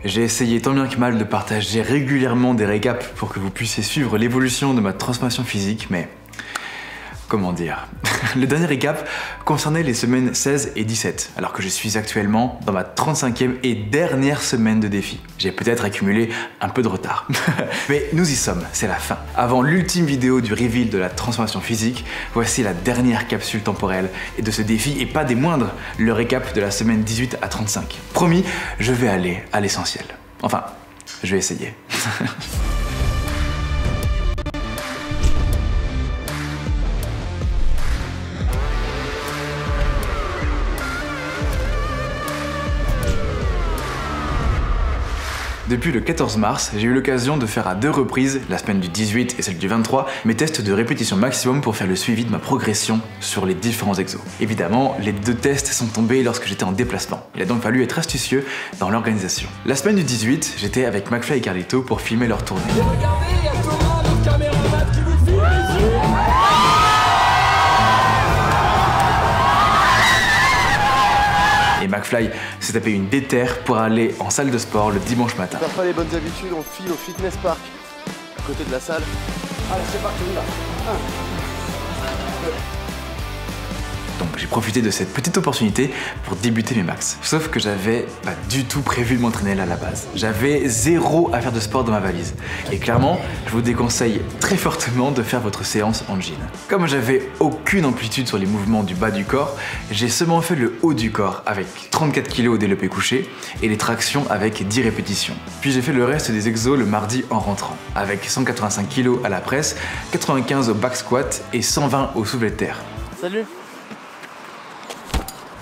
J'ai essayé tant bien que mal de partager régulièrement des récaps pour que vous puissiez suivre l'évolution de ma transformation physique, mais comment dire? Le dernier récap concernait les semaines 16 et 17, alors que je suis actuellement dans ma 35e et dernière semaine de défi. J'ai peut-être accumulé un peu de retard. Mais nous y sommes, c'est la fin. Avant l'ultime vidéo du reveal de la transformation physique, voici la dernière capsule temporelle et de ce défi, et pas des moindres, le récap de la semaine 18 à 35. Promis, je vais aller à l'essentiel. Enfin, je vais essayer. Depuis le 14 mars, j'ai eu l'occasion de faire à 2 reprises, la semaine du 18 et celle du 23, mes tests de répétition maximum pour faire le suivi de ma progression sur les différents exos. Évidemment, les 2 tests sont tombés lorsque j'étais en déplacement. Il a donc fallu être astucieux dans l'organisation. La semaine du 18, j'étais avec McFly et Carlito pour filmer leur tournée. Et regardez, il y a Thomas, notre caméraman qui vous filme les yeux. Et McFly s'est tapé une déterre pour aller en salle de sport le dimanche matin. T'as pas les bonnes habitudes, on file au fitness park, à côté de la salle. Allez, c'est parti, là. Donc j'ai profité de cette petite opportunité pour débuter mes max. Sauf que j'avais pas du tout prévu de m'entraîner là à la base. J'avais zéro affaire de sport dans ma valise. Et clairement, je vous déconseille très fortement de faire votre séance en jean. Comme j'avais aucune amplitude sur les mouvements du bas du corps, j'ai seulement fait le haut du corps avec 34 kg au développé couché et les tractions avec 10 répétitions. Puis j'ai fait le reste des exos le mardi en rentrant, avec 185 kg à la presse, 95 au back squat et 120 au soulevé de terre. Salut.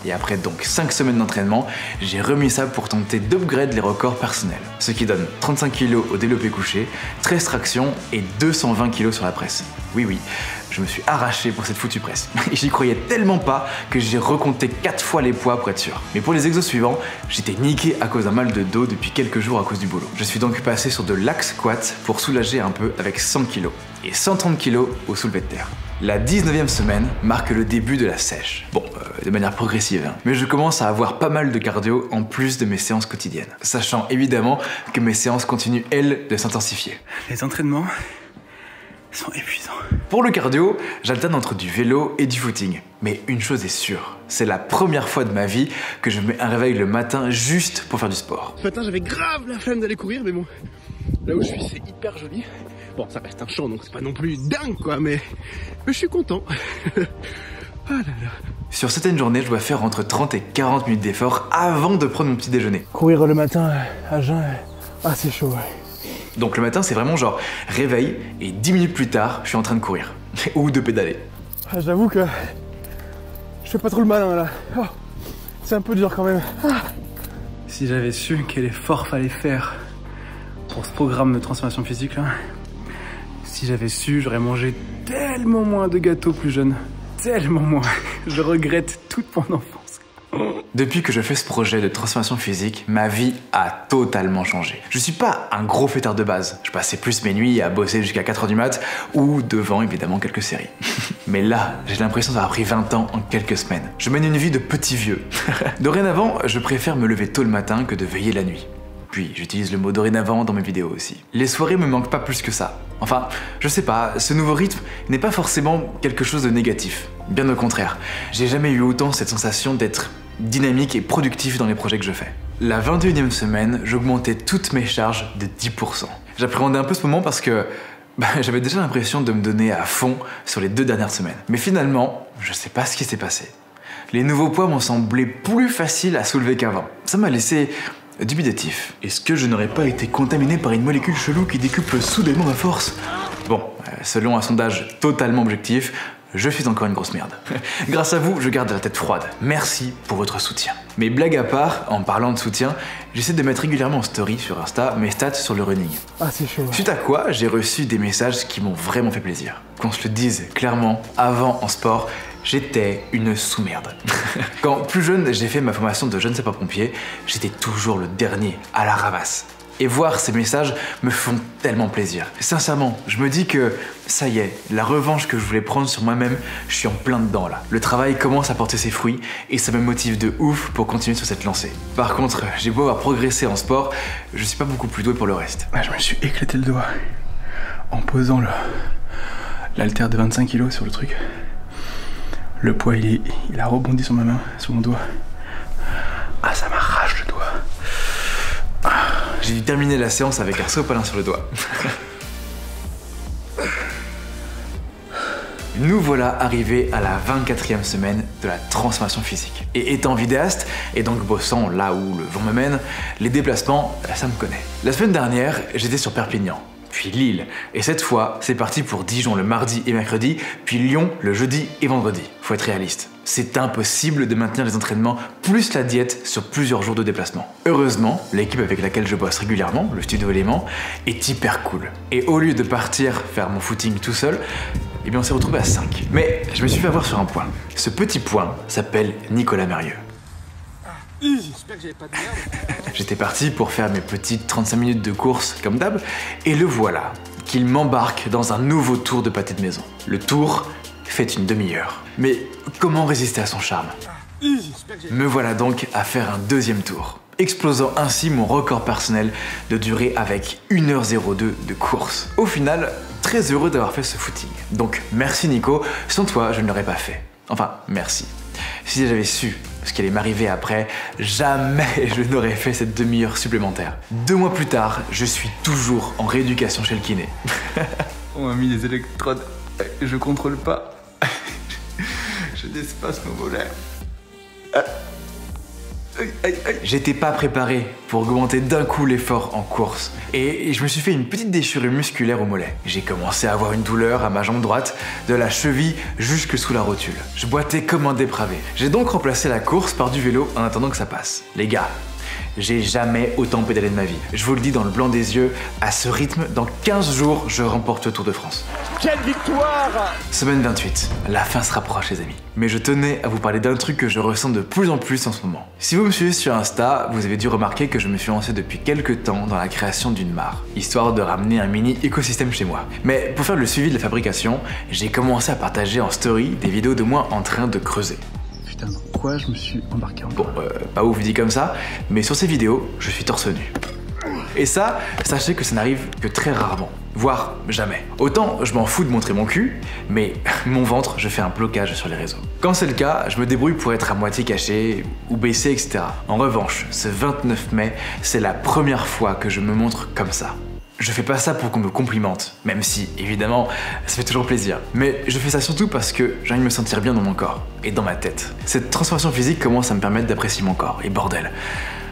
Et après donc 5 semaines d'entraînement, j'ai remis ça pour tenter d'upgrade les records personnels. Ce qui donne 35 kg au développé couché, 13 tractions et 220 kg sur la presse. Oui, je me suis arraché pour cette foutue presse. Et j'y croyais tellement pas que j'ai recompté 4 fois les poids pour être sûr. Mais pour les exos suivants, j'étais niqué à cause d'un mal de dos depuis quelques jours à cause du boulot. Je suis donc passé sur de l'axe squat pour soulager un peu avec 100 kg et 130 kg au soulevé de terre. La 19e semaine marque le début de la sèche. Bon, de manière progressive, hein. Mais je commence à avoir pas mal de cardio en plus de mes séances quotidiennes. Sachant évidemment que mes séances continuent, elles, de s'intensifier. Les entraînements sont épuisants. Pour le cardio, j'alterne entre du vélo et du footing. Mais une chose est sûre, c'est la première fois de ma vie que je me mets un réveil le matin juste pour faire du sport. Ce matin, j'avais grave la flemme d'aller courir, mais bon, là où je suis, c'est hyper joli. Bon, ça reste un champ, donc c'est pas non plus dingue, quoi, mais je suis content. Ah là là. Sur certaines journées, je dois faire entre 30 et 40 minutes d'effort avant de prendre mon petit déjeuner. Courir le matin à jeun, c'est chaud. Ouais. Donc le matin, c'est vraiment genre réveil et 10 minutes plus tard, je suis en train de courir. Ou de pédaler. J'avoue que je fais pas trop le malin là. Oh, c'est un peu dur quand même. Si j'avais su quel effort fallait faire pour ce programme de transformation physique là, si j'avais su, j'aurais mangé tellement moins de gâteaux plus jeune. Tellement moins. Je regrette toute mon enfance. Depuis que je fais ce projet de transformation physique, ma vie a totalement changé. Je suis pas un gros fêtard de base. Je passais plus mes nuits à bosser jusqu'à 4 h du mat ou devant évidemment quelques séries. Mais là, j'ai l'impression d'avoir pris 20 ans en quelques semaines. Je mène une vie de petit vieux. Dorénavant, je préfère me lever tôt le matin que de veiller la nuit. Puis j'utilise le mot dorénavant dans mes vidéos aussi. Les soirées me manquent pas plus que ça. Enfin, je sais pas, ce nouveau rythme n'est pas forcément quelque chose de négatif. Bien au contraire, j'ai jamais eu autant cette sensation d'être dynamique et productif dans les projets que je fais. La 21e semaine, j'augmentais toutes mes charges de 10%. J'appréhendais un peu ce moment parce que j'avais déjà l'impression de me donner à fond sur les 2 dernières semaines. Mais finalement, je sais pas ce qui s'est passé. Les nouveaux poids m'ont semblé plus faciles à soulever qu'avant. Ça m'a laissé dubitatif. Est-ce que je n'aurais pas été contaminé par une molécule chelou qui décuple soudainement ma force? Bon, selon un sondage totalement objectif, je suis encore une grosse merde. Grâce à vous, je garde la tête froide. Merci pour votre soutien. Mais blague à part, en parlant de soutien, j'essaie de mettre régulièrement en story sur Insta mes stats sur le running. C'est chaud. Suite à quoi, j'ai reçu des messages qui m'ont vraiment fait plaisir. Qu'on se le dise clairement, avant en sport, j'étais une sous-merde. Quand plus jeune, j'ai fait ma formation de jeune sapeur-pompier, j'étais toujours le dernier, à la ramasse. Et voir ces messages me font tellement plaisir. Sincèrement, je me dis que ça y est, la revanche que je voulais prendre sur moi-même, je suis en plein dedans là. Le travail commence à porter ses fruits et ça me motive de ouf pour continuer sur cette lancée. Par contre, j'ai beau avoir progressé en sport, je suis pas beaucoup plus doué pour le reste. Je me suis éclaté le doigt en posant l'haltère de 25 kg sur le truc. Le poids il a rebondi sur ma main, sur mon doigt. Ah, ça m'arrache le doigt. J'ai dû terminer la séance avec un sopalin sur le doigt. Nous voilà arrivés à la 24e semaine de la transformation physique. Et étant vidéaste, et donc bossant là où le vent me mène, les déplacements, ça me connaît. La semaine dernière, j'étais sur Perpignan, puis Lille, et cette fois, c'est parti pour Dijon le mardi et mercredi, puis Lyon le jeudi et vendredi. Faut être réaliste. C'est impossible de maintenir les entraînements plus la diète sur plusieurs jours de déplacement. Heureusement, l'équipe avec laquelle je bosse régulièrement, le Studio Élément, est hyper cool. Et au lieu de partir faire mon footing tout seul, eh bien on s'est retrouvé à 5. Mais je me suis fait avoir sur un point. Ce petit point s'appelle Nicolas Mérieux. J'espère que j'avais pas de merde. J'étais parti pour faire mes petites 35 minutes de course comme d'hab, et le voilà, qu'il m'embarque dans un nouveau tour de pâté de maison. Le tour fait une demi-heure. Mais comment résister à son charme? Me voilà donc à faire un deuxième tour, explosant ainsi mon record personnel de durée avec 1h02 de course. Au final, très heureux d'avoir fait ce footing. Donc merci Nico, sans toi je ne l'aurais pas fait. Enfin, merci. Si j'avais su ce qui allait m'arriver après, jamais je n'aurais fait cette demi-heure supplémentaire. 2 mois plus tard, je suis toujours en rééducation chez le kiné. On m'a mis des électrodes, je contrôle pas. J'ai des spasmes molaires. J'étais pas préparé pour augmenter d'un coup l'effort en course et je me suis fait une petite déchirure musculaire au mollet. J'ai commencé à avoir une douleur à ma jambe droite, de la cheville jusque sous la rotule. Je boitais comme un dépravé. J'ai donc remplacé la course par du vélo en attendant que ça passe. Les gars, j'ai jamais autant pédalé de ma vie. Je vous le dis dans le blanc des yeux, à ce rythme, dans 15 jours, je remporte le Tour de France. Quelle victoire! Semaine 28, la fin se rapproche les amis. Mais je tenais à vous parler d'un truc que je ressens de plus en plus en ce moment. Si vous me suivez sur Insta, vous avez dû remarquer que je me suis lancé depuis quelques temps dans la création d'une mare, histoire de ramener un mini écosystème chez moi. Mais pour faire le suivi de la fabrication, j'ai commencé à partager en story des vidéos de moi en train de creuser. Putain, pourquoi je me suis embarqué en Bon, pas ouf dit comme ça, mais sur ces vidéos, je suis torse nu. Et ça, sachez que ça n'arrive que très rarement, voire jamais. Autant je m'en fous de montrer mon cul, mais mon ventre, je fais un blocage sur les réseaux. Quand c'est le cas, je me débrouille pour être à moitié caché ou baissé, etc. En revanche, ce 29 mai, c'est la première fois que je me montre comme ça. Je fais pas ça pour qu'on me complimente, même si, évidemment, ça fait toujours plaisir. Mais je fais ça surtout parce que j'ai envie de me sentir bien dans mon corps et dans ma tête. Cette transformation physique commence à me permettre d'apprécier mon corps, et bordel,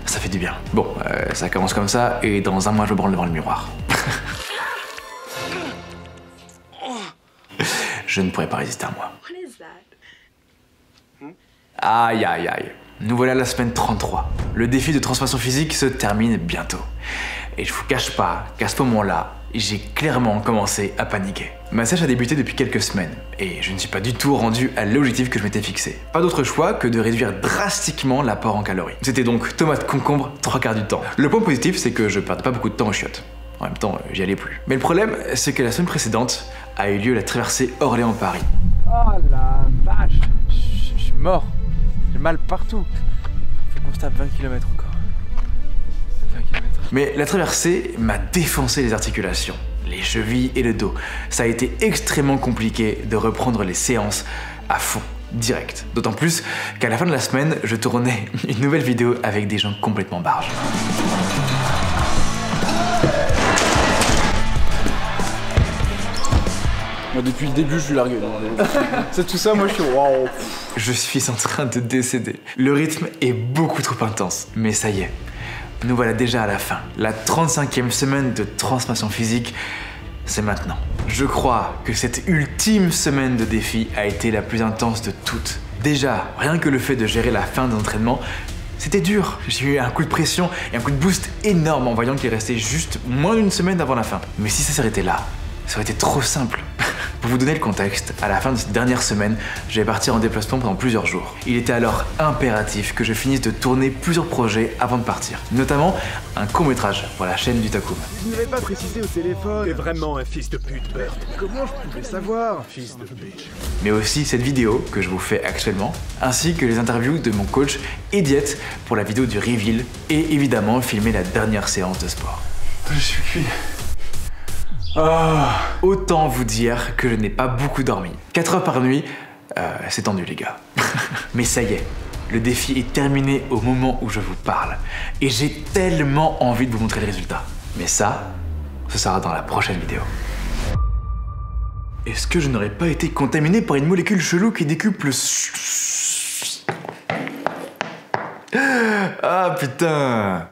ça fait du bien. Bon, ça commence comme ça, et dans un mois, je me branle devant le miroir. Je ne pourrais pas résister à moi. Aïe aïe aïe. Nous voilà à la semaine 33. Le défi de transformation physique se termine bientôt. Et je vous cache pas qu'à ce moment-là, j'ai clairement commencé à paniquer. Ma sèche a débuté depuis quelques semaines et je ne suis pas du tout rendu à l'objectif que je m'étais fixé. Pas d'autre choix que de réduire drastiquement l'apport en calories. C'était donc tomate concombre 3/4 du temps. Le point positif, c'est que je perdais pas beaucoup de temps aux chiottes. En même temps, j'y allais plus. Mais le problème, c'est que la semaine précédente a eu lieu la traversée Orléans-Paris. Oh la vache, je suis mort. J'ai mal partout. Faut qu'on se tape 20 km encore. 20 km. Mais la traversée m'a défoncé les articulations, les chevilles et le dos. Ça a été extrêmement compliqué de reprendre les séances à fond, direct. D'autant plus qu'à la fin de la semaine, je tournais une nouvelle vidéo avec des gens complètement barges. Moi, depuis le début, je suis largué. C'est tout ça, moi, je suis waouh. Je suis en train de décéder. Le rythme est beaucoup trop intense, mais ça y est. Nous voilà déjà à la fin. La 35e semaine de transformation physique, c'est maintenant. Je crois que cette ultime semaine de défi a été la plus intense de toutes. Déjà, rien que le fait de gérer la fin d'entraînement, c'était dur. J'ai eu un coup de pression et un coup de boost énorme en voyant qu'il restait juste moins d'une semaine avant la fin. Mais si ça s'arrêtait là, ça aurait été trop simple. Pour vous donner le contexte, à la fin de cette dernière semaine, je vais partir en déplacement pendant plusieurs jours. Il était alors impératif que je finisse de tourner plusieurs projets avant de partir, notamment un court-métrage pour la chaîne du Takoum. Je n'avais pas précisé au téléphone. T'es vraiment un fils de pute, Bert. Comment je pouvais savoir? Fils de bitch. Mais aussi cette vidéo que je vous fais actuellement, ainsi que les interviews de mon coach et Diète pour la vidéo du reveal, et évidemment filmer la dernière séance de sport. Je suis cuit. Autant vous dire que je n'ai pas beaucoup dormi. 4 heures par nuit, c'est tendu les gars. Mais ça y est, le défi est terminé au moment où je vous parle. Et j'ai tellement envie de vous montrer le résultat. Mais ça, ce sera dans la prochaine vidéo. Est-ce que je n'aurais pas été contaminé par une molécule chelou qui décuple le... Ah putain!